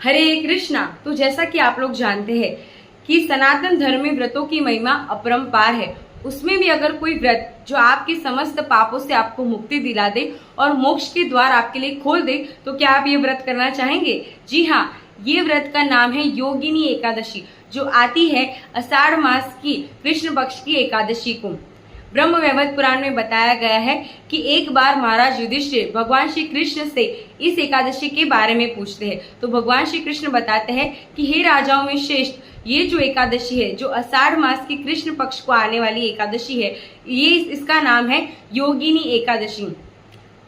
हरे कृष्णा। तो जैसा कि आप लोग जानते हैं कि सनातन धर्म में व्रतों की महिमा अपरंपार है। उसमें भी अगर कोई व्रत जो आपके समस्त पापों से आपको मुक्ति दिला दे और मोक्ष के द्वार आपके लिए खोल दे, तो क्या आप ये व्रत करना चाहेंगे? जी हाँ, ये व्रत का नाम है योगिनी एकादशी, जो आती है आषाढ़ मास की कृष्ण पक्ष की एकादशी को। ब्रह्म वैवर्त पुराण में बताया गया है कि एक बार महाराज युधिष्ठिर भगवान श्री कृष्ण से इस एकादशी के बारे में पूछते हैं, तो भगवान श्री कृष्ण बताते हैं कि हे राजाओं में श्रेष्ठ, ये जो एकादशी है, जो आषाढ़ मास की कृष्ण पक्ष को आने वाली एकादशी है, ये इसका नाम है योगिनी एकादशी।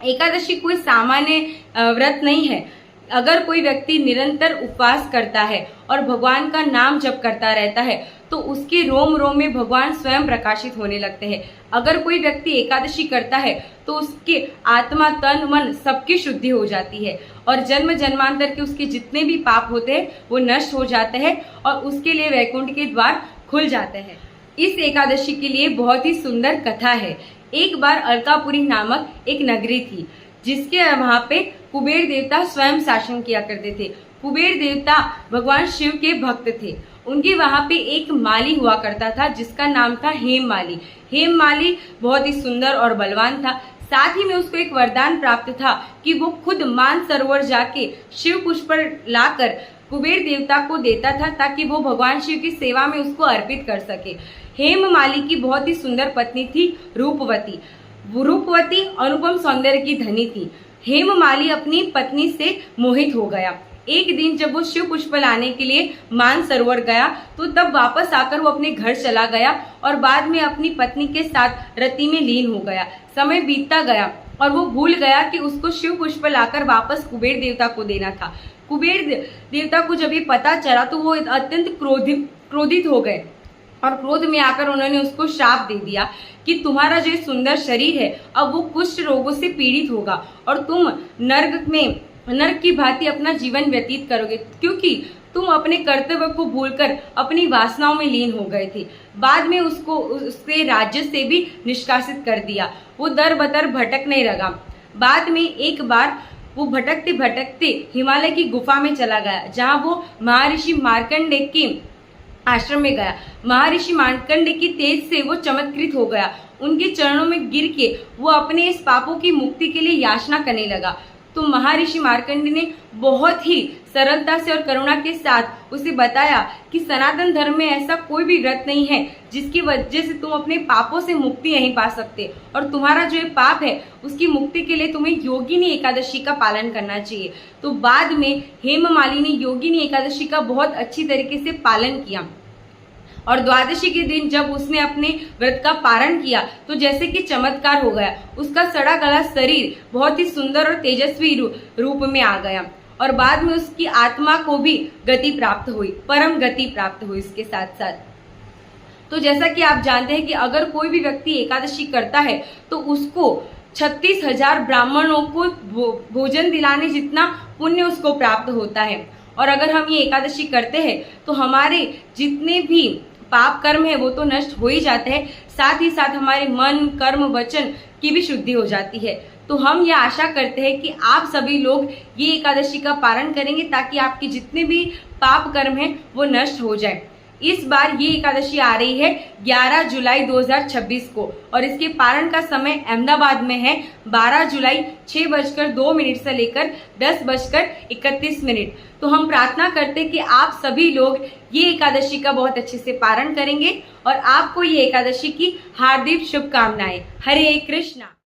एकादशी कोई सामान्य व्रत नहीं है। अगर कोई व्यक्ति निरंतर उपवास करता है और भगवान का नाम जप करता रहता है, तो उसके रोम रोम में भगवान स्वयं प्रकाशित होने लगते हैं। अगर कोई व्यक्ति एकादशी करता है तो उसके आत्मा, तन, मन सबकी शुद्धि हो जाती है और जन्म जन्मांतर के उसके जितने भी पाप होते हैं वो नष्ट हो जाते हैं और उसके लिए वैकुंठ के द्वार खुल जाते हैं। इस एकादशी के लिए बहुत ही सुंदर कथा है। एक बार अलकापुरी नामक एक नगरी थी, जिसके वहां पे कुबेर देवता स्वयं शासन किया करते थे। कुबेर देवता भगवान शिव के भक्त थे। उनके वहां पे एक माली हुआ करता था जिसका नाम था हेम माली। हेम माली बहुत ही सुंदर और बलवान था। साथ ही में उसको एक वरदान प्राप्त था कि वो खुद मानसरोवर जाके शिव पुष्प लाकर कुबेर देवता को देता था, ताकि वो भगवान शिव की सेवा में उसको अर्पित कर सके। हेम माली की बहुत ही सुंदर पत्नी थी रूपवती। रूपवती अनुपम सौंदर्य की धनी थी। हेम माली अपनी पत्नी से मोहित हो गया। एक दिन जब वो शिव पुष्प लाने के लिए मानसरोवर गया, तो तब वापस आकर वो अपने घर चला गया और बाद में अपनी पत्नी के साथ रति में लीन हो गया। समय बीतता गया और वो भूल गया कि उसको शिव पुष्प लाकर वापस कुबेर देवता को देना था। कुबेर देवता को जब ये पता चला तो वो अत्यंत क्रोधित हो गए और क्रोध में आकर उन्होंने उसको श्राप दे दिया कि तुम्हारा जो सुंदर शरीर है अब वो कुष्ठ रोगों से पीड़ित होगा और तुम नर्क की भांति अपना जीवन व्यतीत करोगे, क्योंकि तुम अपने कर्तव्य को भूलकर अपनी वासनाओं में लीन हो गए थे। बाद में उसको उसके राज्य से भी निष्कासित कर दिया। वो दर बदर भटकने लगा। बाद में एक बार वो भटकते भटकते हिमालय की गुफा में चला गया, जहाँ वो महर्षि मार्कंडेय के आश्रम में गया। महर्षि मार्कंडेय की तेज से वो चमत्कृत हो गया। उनके चरणों में गिर के वो अपने इस पापों की मुक्ति के लिए याचना करने लगा। तो महर्षि मार्कंडेय ने बहुत ही सरलता से और करुणा के साथ उसे बताया कि सनातन धर्म में ऐसा कोई भी व्रत नहीं है जिसकी वजह से तुम अपने पापों से मुक्ति नहीं पा सकते, और तुम्हारा जो पाप है उसकी मुक्ति के लिए तुम्हें योगिनी एकादशी का पालन करना चाहिए। तो बाद में हेम माली ने योगिनी एकादशी का बहुत अच्छी तरीके से पालन किया और द्वादशी के दिन जब उसने अपने व्रत का पारण किया तो जैसे कि चमत्कार हो गया। उसका सड़ा गला शरीर बहुत ही सुंदर और तेजस्वी रूप में आ गया और बाद में उसकी आत्मा को भी गति प्राप्त हुई, परम गति प्राप्त हुई इसके साथ साथ। तो जैसा कि आप जानते हैं कि अगर कोई भी व्यक्ति एकादशी करता है तो उसको 36,000 ब्राह्मणों को भोजन दिलाने जितना पुण्य उसको प्राप्त होता है। और अगर हम ये एकादशी करते हैं तो हमारे जितने भी पाप कर्म है वो तो नष्ट हो ही जाते हैं, साथ ही साथ हमारे मन, कर्म, वचन की भी शुद्धि हो जाती है। तो हम ये आशा करते हैं कि आप सभी लोग ये एकादशी का पारण करेंगे ताकि आपके जितने भी पाप कर्म हैं वो नष्ट हो जाए। इस बार ये एकादशी आ रही है 11 जुलाई 2026 को और इसके पारण का समय अहमदाबाद में है 12 जुलाई 6:02 से लेकर 10:31। तो हम प्रार्थना करते हैं कि आप सभी लोग ये एकादशी का बहुत अच्छे से पारण करेंगे और आपको ये एकादशी की हार्दिक शुभकामनाएं। हरे कृष्णा।